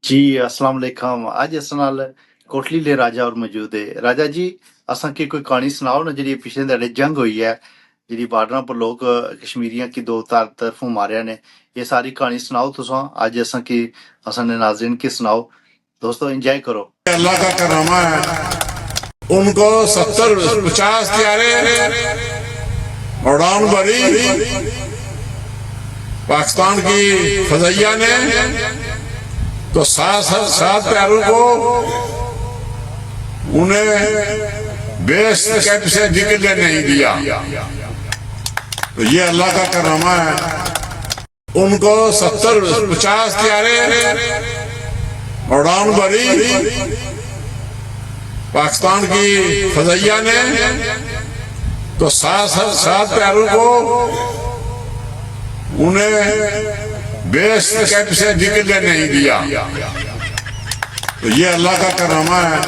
जी अस्सलाम वालेकुम। आज अस नाल कोटली ले राजा और मौजूद है। राजा जी असां की कोई कहानी सुनाओ ना जी पिछले दिहाड़े जंग हुई है जी बॉर्डर पर लोग कश्मीरियां की दो तरफों मारिया ने ये सारी कहानी सुनाओ तुसां आज असां की असां ने नाज़रीन की सुनाओ दोस्तों एंजॉय करो। अल्लाह का करामा है उनको 70-50 त्यारे उड़ान भरी पाकिस्तान की फजैया ने तो सात प्यारों को उन्हें बेस कैंप से निकलने नहीं दिया। तो ये अल्लाह का करामा है उनको 70-50 त्यारे उड़ान भरी पाकिस्तान की फजैया ने तो सात प्यारों को उन्हें बेस कैंप से निकलने नहीं दिया। तो ये अल्लाह का करामा है